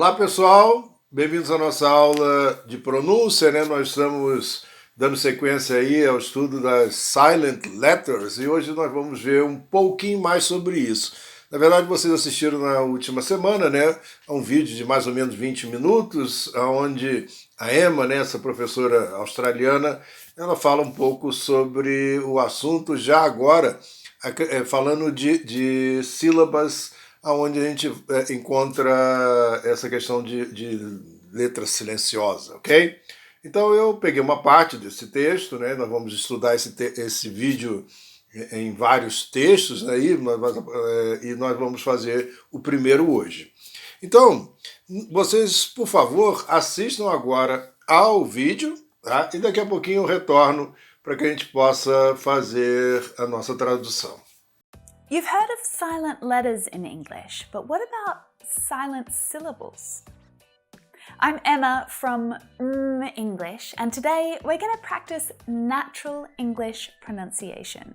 Olá pessoal, bem-vindos à nossa aula de pronúncia, né? Nós estamos dando sequência aí ao estudo das Silent Letters e hoje nós vamos ver um pouquinho mais sobre isso. Na verdade, vocês assistiram na última semana, né, a um vídeo de mais ou menos 20 minutos, onde a Emma, né, essa professora australiana, ela fala um pouco sobre o assunto já agora, falando de sílabas onde a gente encontra essa questão de letra silenciosa, ok? Então eu peguei uma parte desse texto, né? Nós vamos estudar esse vídeo em vários textos aí, e nós vamos fazer o primeiro hoje. Então, vocês, por favor, assistam agora ao vídeo, tá? E daqui a pouquinho eu retorno para que a gente possa fazer a nossa tradução. You've heard of silent letters in English, but what about silent syllables? I'm Emma from English, and today we're going to practice natural English pronunciation.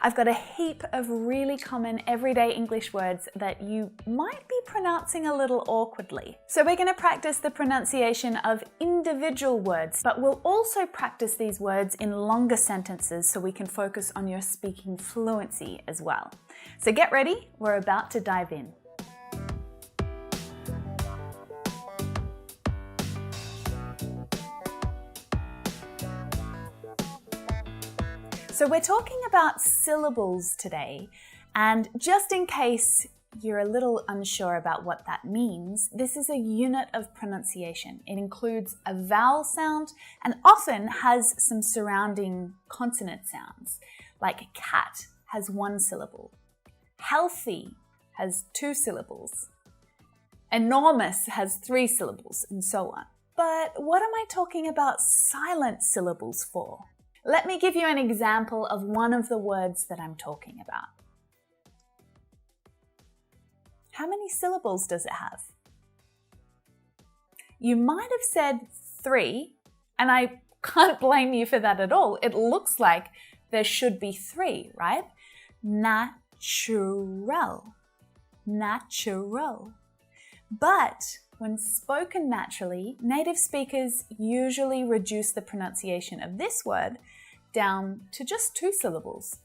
I've got a heap of really common everyday English words that you might be pronouncing a little awkwardly. So we're going to practice the pronunciation of individual words, but we'll also practice these words in longer sentences so we can focus on your speaking fluency as well. So get ready, we're about to dive in. So we're talking about syllables today, and just in case you're a little unsure about what that means, this is a unit of pronunciation. It includes a vowel sound and often has some surrounding consonant sounds, like cat has one syllable, healthy has two syllables, enormous has three syllables, and so on. But what am I talking about silent syllables for? Let me give you an example of one of the words that I'm talking about. How many syllables does it have? You might have said 3, and I can't blame you for that at all. It looks like there should be 3, right? Natural. Natural. But when spoken naturally, native speakers usually reduce the pronunciation of this word down to just 2 syllables.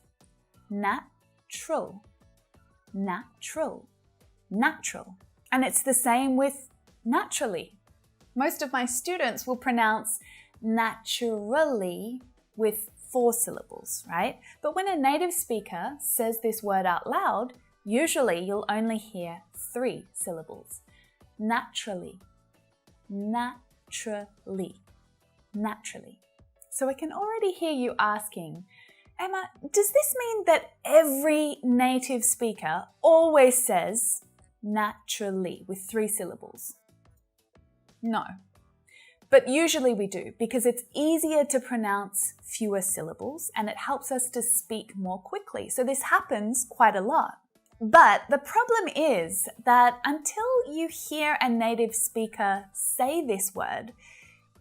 Natural. Natural. Natural. And it's the same with naturally. Most of my students will pronounce naturally with 4 syllables, right? But when a native speaker says this word out loud, usually you'll only hear 3 syllables. Naturally, naturally, naturally. So I can already hear you asking, Emma, does this mean that every native speaker always says naturally with 3 syllables? No, but usually we do because it's easier to pronounce fewer syllables and it helps us to speak more quickly. So this happens quite a lot. But the problem is that until you hear a native speaker say this word,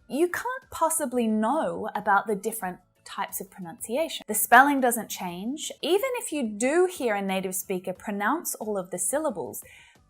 you can't possibly know about the different types of pronunciation. The spelling doesn't change. Even if you do hear a native speaker pronounce all of the syllables,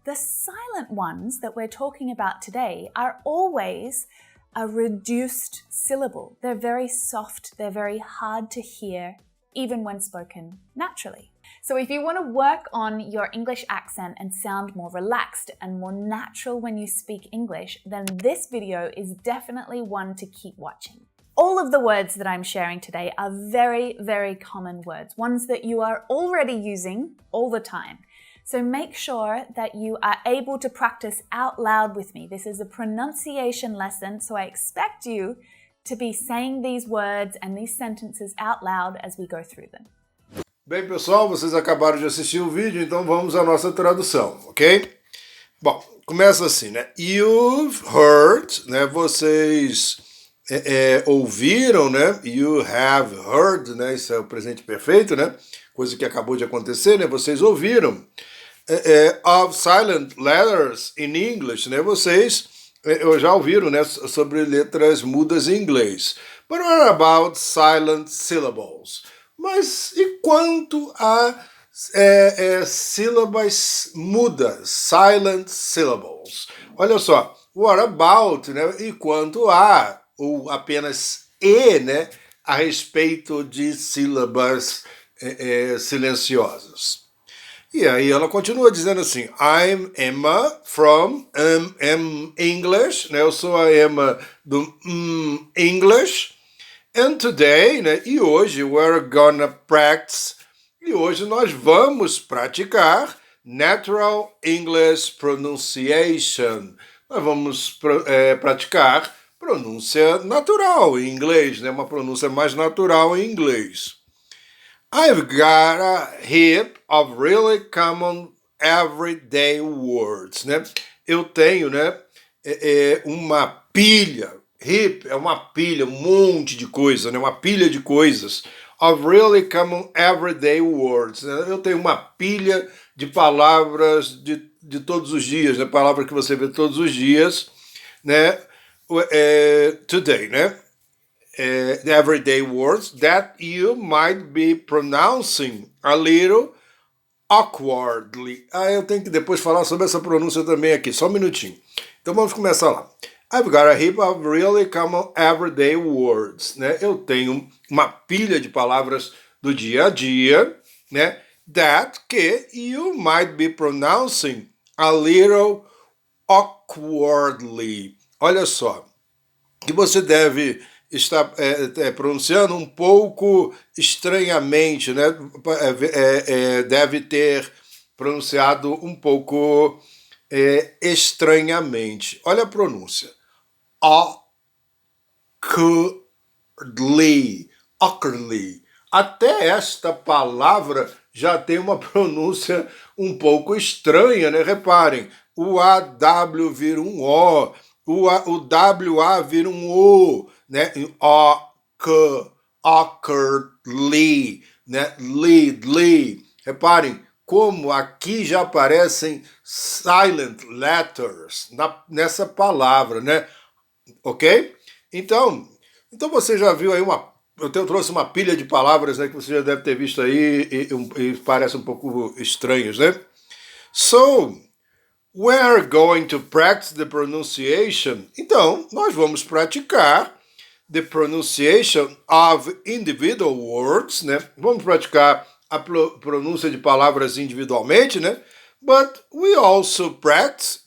the silent ones that we're talking about today are always a reduced syllable. They're very soft, they're very hard to hear, even when spoken naturally. So if you want to work on your English accent and sound more relaxed and more natural when you speak English, then this video is definitely one to keep watching. All of the words that I'm sharing today are very, very common words, ones that you are already using all the time. So make sure that you are able to practice out loud with me. This is a pronunciation lesson, so I expect you to be saying these words and these sentences out loud as we go through them. Bem, pessoal, vocês acabaram de assistir o vídeo, então vamos à nossa tradução, ok? Bom, começa assim, né? You've heard, né? Vocês ouviram, né? You have heard, né? Isso é o presente perfeito, né? Coisa que acabou de acontecer, né? Vocês ouviram. Of silent letters in English, né? Vocês já ouviram, né? Sobre letras mudas em inglês. But what about silent syllables? Mas e quanto a sílabas mudas, silent syllables. Olha só, what about, né? E quanto a, ou apenas e, né? A respeito de sílabas silenciosas. E aí ela continua dizendo assim, I'm Emma from English, né? Eu sou a Emma do English, and today, né? E hoje, we're gonna practice, e hoje nós vamos praticar Natural English Pronunciation. Nós vamos praticar pronúncia natural em inglês, né? Uma pronúncia mais natural em inglês. I've got a heap of really common everyday words, né? Eu tenho, né, uma pilha, heap é uma pilha, um monte de coisa, né? Uma pilha de coisas of really common everyday words, né? Eu tenho uma pilha de palavras de todos os dias, né? Palavras que você vê todos os dias, né? Today, né? The everyday words that you might be pronouncing a little awkwardly. Eu tenho que depois falar sobre essa pronúncia também aqui, só um minutinho. Então vamos começar lá. I've got a heap of really common everyday words, né? Eu tenho uma pilha de palavras do dia a dia, né? That que you might be pronouncing a little awkwardly. Olha só, que você deve estar pronunciando um pouco estranhamente, né? Deve ter pronunciado um pouco estranhamente. Olha a pronúncia. Awkwardly. Awkwardly. Até esta palavra já tem uma pronúncia um pouco estranha, né? Reparem, o AW vira um O, o WA vira um O, né? Awkwardly, né? Li. Reparem como aqui já aparecem silent letters nessa palavra, né? Ok? Então você já viu aí eu trouxe uma pilha de palavras, né, que você já deve ter visto aí e parecem um pouco estranhos, né? So, we're going to practice the pronunciation. Então, nós vamos praticar the pronunciation of individual words, né? Vamos praticar a pronúncia de palavras individualmente, né? But we also practice,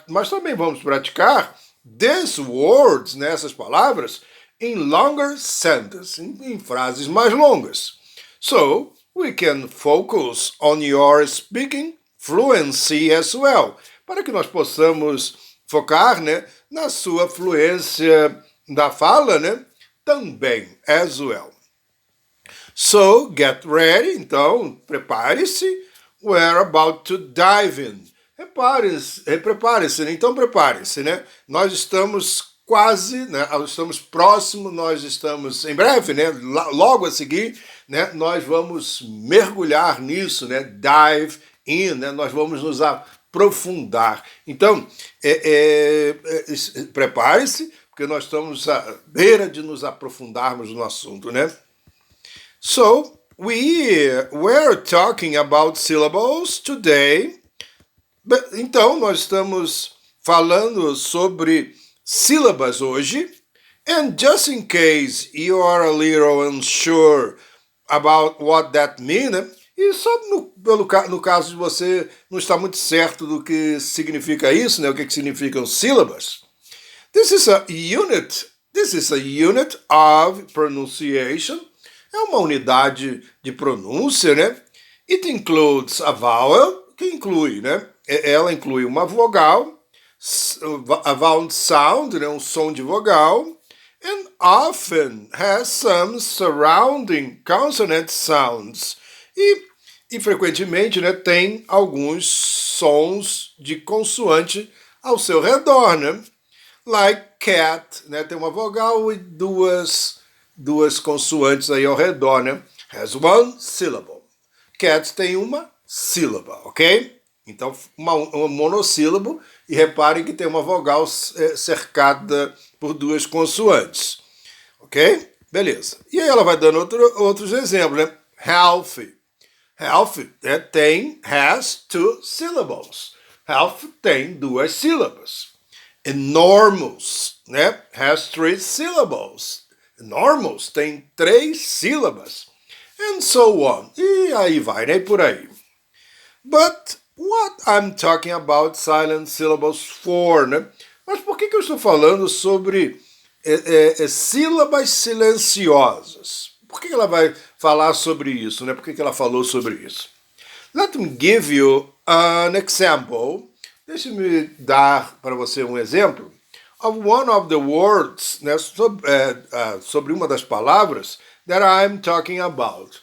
mas também vamos praticar these words, né, essas palavras, in longer sentences, em frases mais longas. So, we can focus on your speaking fluency as well, para que nós possamos focar, né, na sua fluência da fala, né, também, as well. So, get ready, então, prepare-se, we're about to dive in. Prepare-se, né? Então prepare-se, né? Nós estamos quase, né? Nós estamos próximo, nós estamos em breve, né? Logo a seguir, né? Nós vamos mergulhar nisso, né? Dive in, né? Nós vamos nos aprofundar. Então, prepare-se, porque nós estamos à beira de nos aprofundarmos no assunto, né? So, we're talking about syllables today. Então, nós estamos falando sobre sílabas hoje. And just in case you are a little unsure about what that means, né? E só no caso de você não estar muito certo do que significa isso, né? O que significam sílabas. This is a unit of pronunciation. É uma unidade de pronúncia, né? It includes a vowel, que inclui, né? Ela inclui uma vogal, a vowel sound, né? Um som de vogal, and often has some surrounding consonant sounds. E frequentemente, né, tem alguns sons de consoante ao seu redor, né? Like cat, né? Tem uma vogal e duas consoantes aí ao redor, né? Has one syllable. Cat tem uma sílaba, ok? Então, um monossílabo, e reparem que tem uma vogal cercada por duas consoantes, ok? Beleza. E aí ela vai dando outros exemplos, né? Healthy. Health has two syllables. Health tem duas sílabas. Enormous, né? Has three syllables. Enormous tem três sílabas. And so on. E aí vai, né? Por aí. But what I'm talking about silent syllables for, né? Mas por que eu estou falando sobre sílabas silenciosas? Por que ela vai falar sobre isso, né? Por que ela falou sobre isso? Let me give you an example. Deixe-me dar para você um exemplo of one of the words, né? Sobre uma das palavras that I'm talking about,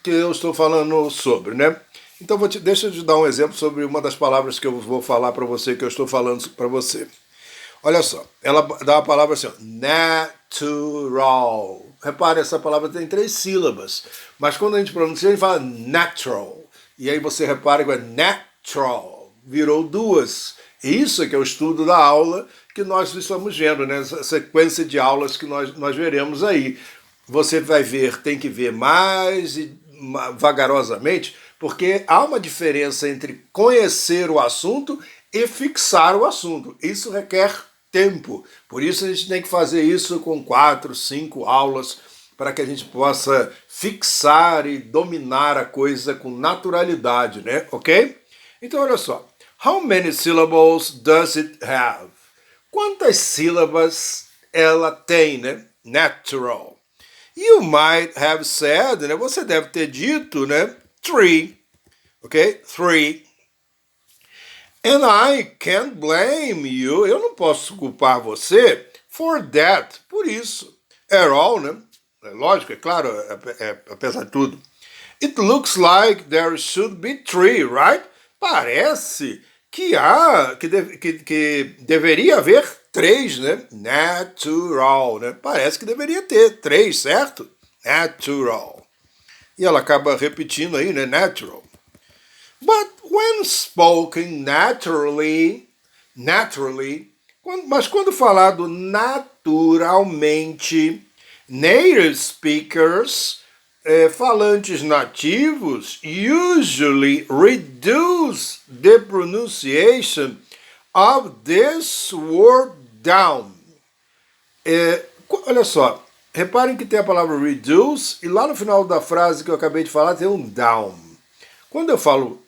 que eu estou falando sobre, né? Então deixa eu te dar um exemplo sobre uma das palavras que eu vou falar para você, que eu estou falando para você. Olha só, ela dá uma palavra assim, ó, natural. Repare, essa palavra tem três sílabas, mas quando a gente pronuncia, a gente fala natural. E aí você repara que é natural, virou duas. Isso é que é o estudo da aula que nós estamos vendo, né? Essa sequência de aulas que nós veremos aí. Você vai ver, tem que ver mais e vagarosamente, porque há uma diferença entre conhecer o assunto e fixar o assunto. Isso requer tempo. Por isso a gente tem que fazer isso com 4, 5 aulas para que a gente possa fixar e dominar a coisa com naturalidade, né? Ok? Então olha só. How many syllables does it have? Quantas sílabas ela tem, né? Natural. You might have said, né? Você deve ter dito, né? 3. Ok? 3. And I can't blame you. Eu não posso culpar você for that. Por isso. At all, né? É lógico, é claro, apesar de tudo. It looks like there should be 3, right? Parece que deveria haver 3, né? Natural, né? Parece que deveria ter 3, certo? Natural. E ela acaba repetindo aí, né? Natural. But when spoken naturally, mas quando falado naturalmente, native speakers, falantes nativos, usually reduce the pronunciation of this word down. Olha só, reparem que tem a palavra reduce e lá no final da frase que eu acabei de falar tem um down. Quando eu falo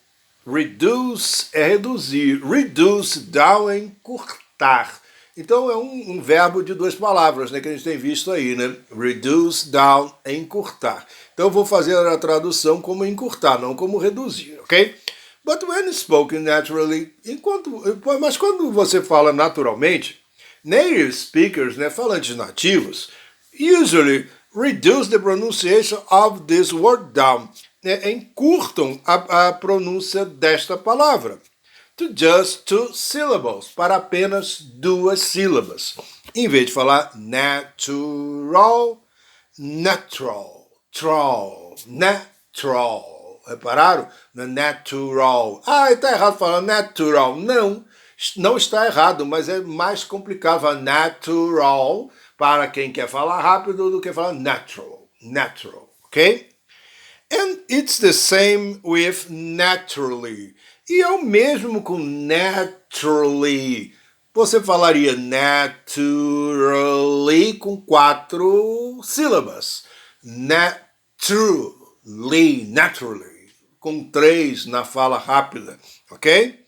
reduce é reduzir, reduce down é encurtar. Então é um verbo de duas palavras, né, que a gente tem visto aí, né? Reduce down é encurtar. Então eu vou fazer a tradução como encurtar, não como reduzir, ok? But when spoken naturally, mas quando você fala naturalmente, native speakers, né, falantes nativos, usually reduce the pronunciation of this word down. Encurtam a pronúncia desta palavra. To just 2 syllables, para apenas 2 sílabas. Em vez de falar natural, natural, natural. Repararam? Natural. Ah, está errado falar natural. Não está errado, mas é mais complicado falar natural para quem quer falar rápido do que falar natural. Natural, ok? And it's the same with naturally. E é o mesmo com naturally. Você falaria naturally com 4 sílabas. Naturally. Com 3 na fala rápida. Ok?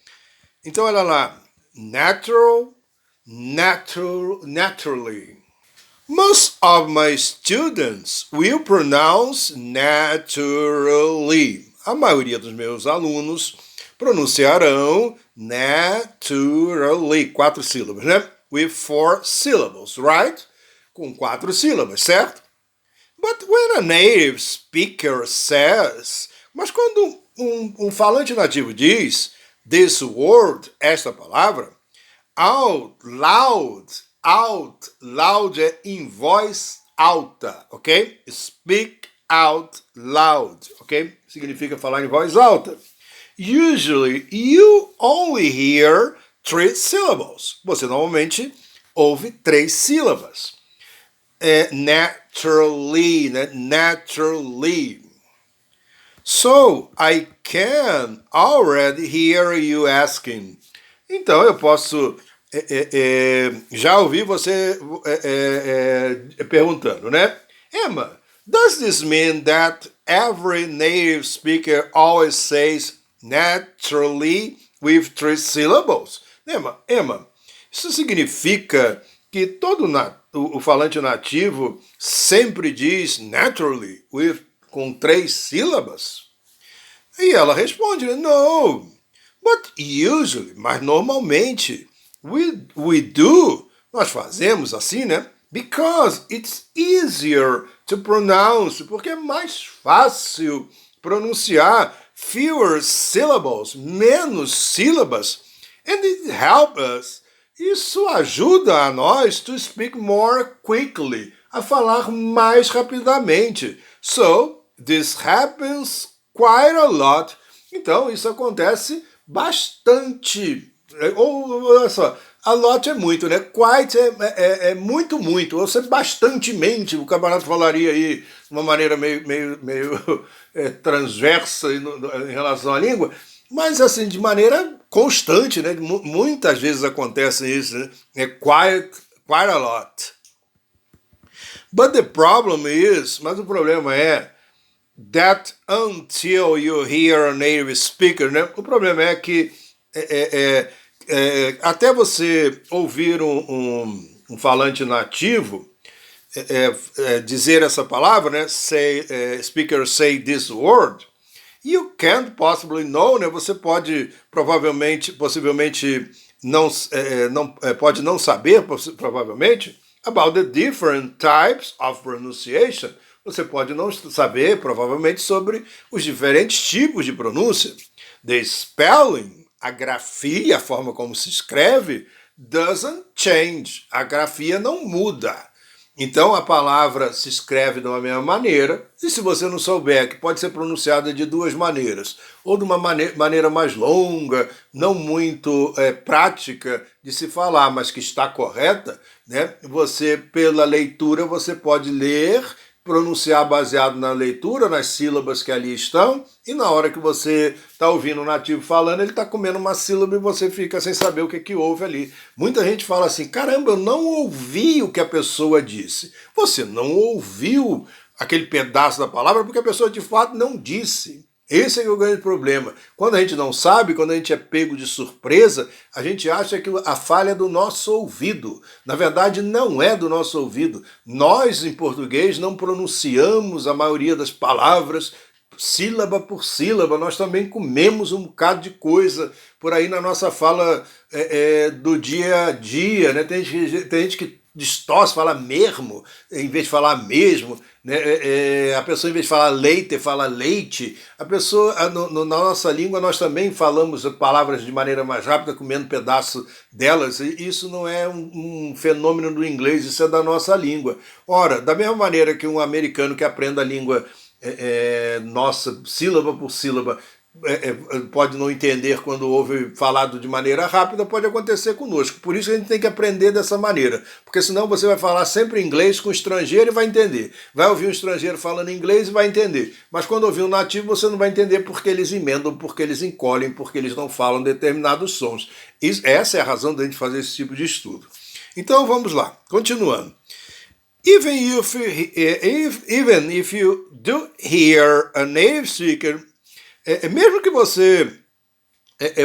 Então olha lá. Naturally. Most of my students will pronounce naturally. A maioria dos meus alunos pronunciarão naturally. 4 sílabas, né? With 4 syllables, right? Com 4 sílabas, certo? But when a native speaker says... Mas quando um falante nativo diz this word, esta palavra, out loud é em voz alta, ok? Speak out loud, ok? Significa falar em voz alta. Usually, you only hear 3 syllables. Você normalmente ouve 3 sílabas. Naturally, né? Naturally. So, I can already hear you asking. Então, eu posso já ouvir você perguntando, né? Emma, does this mean that every native speaker always says naturally with 3 syllables? Emma, isso significa que o falante nativo sempre diz naturally com 3 sílabas? E ela responde, no, but usually, mas normalmente, we do, nós fazemos assim, né? Because it's easier to pronounce, porque é mais fácil pronunciar, fewer syllables, menos sílabas, and it helps us. Isso ajuda a nós to speak more quickly, a falar mais rapidamente. So, this happens quite a lot. Então, isso acontece bastante. Olha só, a lot é muito, né? Quite é muito, muito. Ou seja, bastantemente, o camarada falaria aí de uma maneira meio transversa em relação à língua. Mas, assim, de maneira constante, né? Muitas vezes acontece isso, né? É quite a lot. But the problem is, mas o problema é that until you hear a native speaker, né? O problema é que até você ouvir um falante nativo dizer essa palavra, né? Speaker say this word, you can't possibly know, né? Você pode possivelmente pode não saber, provavelmente, about the different types of pronunciation. Você pode não saber, provavelmente, sobre os diferentes tipos de pronúncia. The spelling, a grafia, a forma como se escreve, doesn't change. A grafia não muda. Então a palavra se escreve de uma mesma maneira, e se você não souber que pode ser pronunciada de 2 maneiras, ou de uma maneira mais longa, não muito prática de se falar, mas que está correta, né? Você, pela leitura, você pode ler, pronunciar baseado na leitura, nas sílabas que ali estão, e na hora que você está ouvindo o nativo falando, ele está comendo uma sílaba e você fica sem saber o que houve ali. Muita gente fala assim, caramba, eu não ouvi o que a pessoa disse. Você não ouviu aquele pedaço da palavra porque a pessoa de fato não disse. Esse é o grande problema. Quando a gente não sabe, quando a gente é pego de surpresa, a gente acha que a falha é do nosso ouvido. Na verdade, não é do nosso ouvido. Nós, em português, não pronunciamos a maioria das palavras sílaba por sílaba. Nós também comemos um bocado de coisa por aí na nossa fala do dia a dia, né? Tem gente que distorce, fala mesmo, em vez de falar mesmo, né? A pessoa, em vez de falar leite, fala leite. A pessoa, na nossa língua, nós também falamos palavras de maneira mais rápida, comendo pedaço delas, e isso não é um fenômeno do inglês, isso é da nossa língua. Ora, da mesma maneira que um americano que aprenda a língua nossa, sílaba por sílaba, pode não entender quando ouve falado de maneira rápida, pode acontecer conosco. Por isso a gente tem que aprender dessa maneira, porque senão você vai falar sempre inglês com estrangeiro e vai entender. Vai ouvir um estrangeiro falando inglês e vai entender. Mas quando ouvir um nativo você não vai entender porque eles emendam, porque eles encolhem, porque eles não falam determinados sons. Essa é a razão da gente fazer esse tipo de estudo. Então vamos lá, continuando. Even if you do hear a native speaker, mesmo que você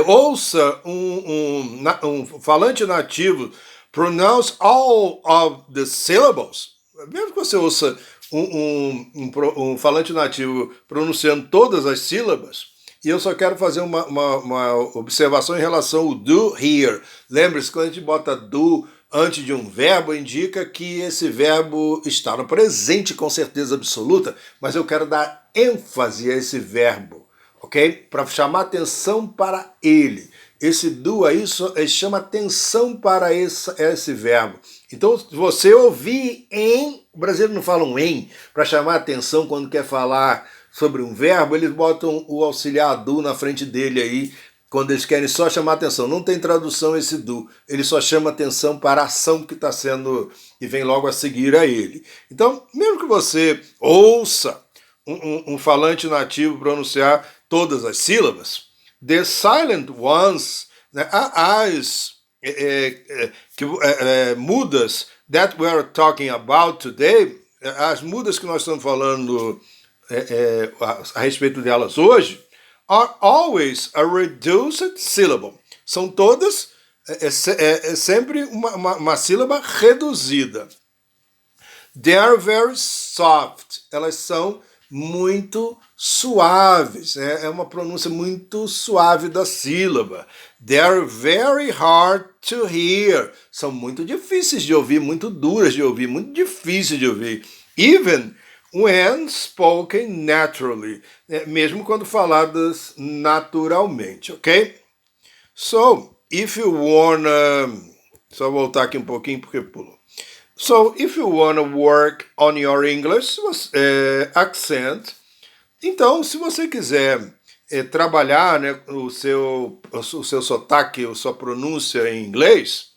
ouça um falante nativo pronounce all of the syllables, mesmo que você ouça um falante nativo pronunciando todas as sílabas, e eu só quero fazer uma observação em relação ao do hear. Lembre-se, quando a gente bota do antes de um verbo, indica que esse verbo está no presente com certeza absoluta, mas eu quero dar ênfase a esse verbo, ok? Para chamar atenção para ele. Esse do aí chama atenção para esse verbo. Então, se você ouvir em... O brasileiro não fala um em, para chamar atenção quando quer falar sobre um verbo, eles botam o auxiliar do na frente dele aí, quando eles querem só chamar atenção. Não tem tradução esse do, ele só chama atenção para a ação que está sendo, e vem logo a seguir a ele. Então, mesmo que você ouça um falante nativo pronunciar todas as sílabas. The silent ones, né, as mudas that we are talking about today, as mudas que nós estamos falando a respeito delas hoje, are always a reduced syllable. São todas sempre uma sílaba reduzida. They are very soft. Elas são muito suaves. É uma pronúncia muito suave da sílaba. They are very hard to hear. São muito difíceis de ouvir, muito duras de ouvir, muito difíceis de ouvir. Even when spoken naturally. Mesmo quando faladas naturalmente, ok? So, if you wanna... Só voltar aqui um pouquinho porque pulou. So, if you wanna work on your English accent, então, se você quiser trabalhar, né, o seu sotaque, a sua pronúncia em inglês,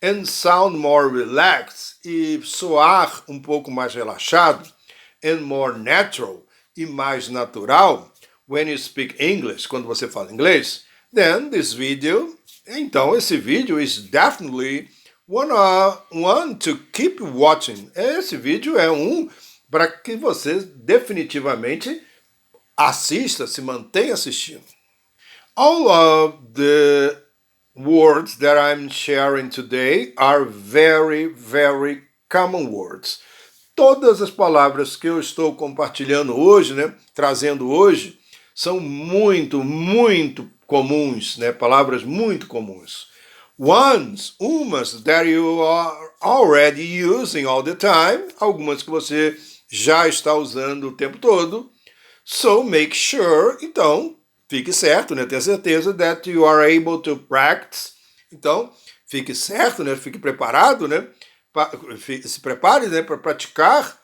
and sound more relaxed, e soar um pouco mais relaxado, and more natural, e mais natural, when you speak English, quando você fala inglês, then this video, então esse vídeo is definitely one to keep watching. Esse vídeo é para que você definitivamente assista, se mantenha assistindo. All of the words that I'm sharing today are very, very common words. Todas as palavras que eu estou compartilhando hoje, né, trazendo hoje, são muito, muito comuns, né, palavras muito comuns. Umas that you are already using all the time, algumas que você já está usando o tempo todo. So make sure, então, fique certo, né? Tenha certeza that you are able to practice. Então, fique certo, né? Fique preparado, né? Se prepare, né, para praticar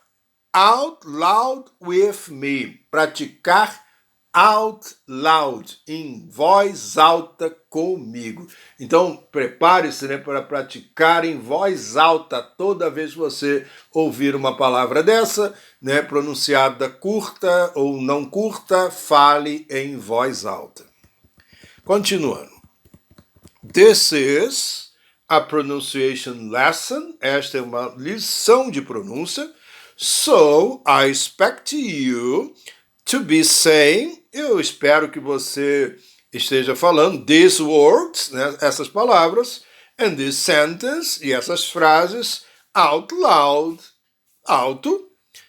out loud with me. Praticar out loud, em voz alta comigo. Então, prepare-se, né, para praticar em voz alta toda vez que você ouvir uma palavra dessa, né, pronunciada curta ou não curta, fale em voz alta. Continuando. This is a pronunciation lesson. Esta é uma lição de pronúncia. So, I expect you to be saying, eu espero que você esteja falando these words, né, essas palavras, and this sentence, e essas frases, out loud, alto,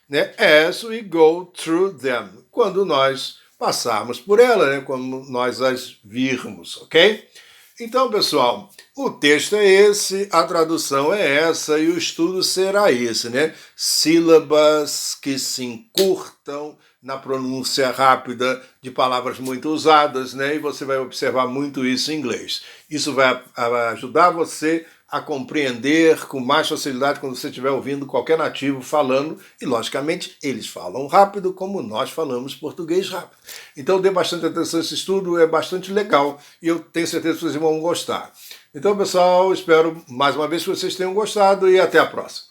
né, as we go through them, quando nós passarmos por ela, né, quando nós as virmos, ok? Então, pessoal, o texto é esse, a tradução é essa e o estudo será esse, né? Sílabas que se encurtam na pronúncia rápida de palavras muito usadas, né? E você vai observar muito isso em inglês. Isso vai ajudar você a compreender com mais facilidade quando você estiver ouvindo qualquer nativo falando, e logicamente eles falam rápido como nós falamos português rápido. Então dê bastante atenção a esse estudo, é bastante legal e eu tenho certeza que vocês vão gostar. Então, pessoal, espero mais uma vez que vocês tenham gostado e até a próxima.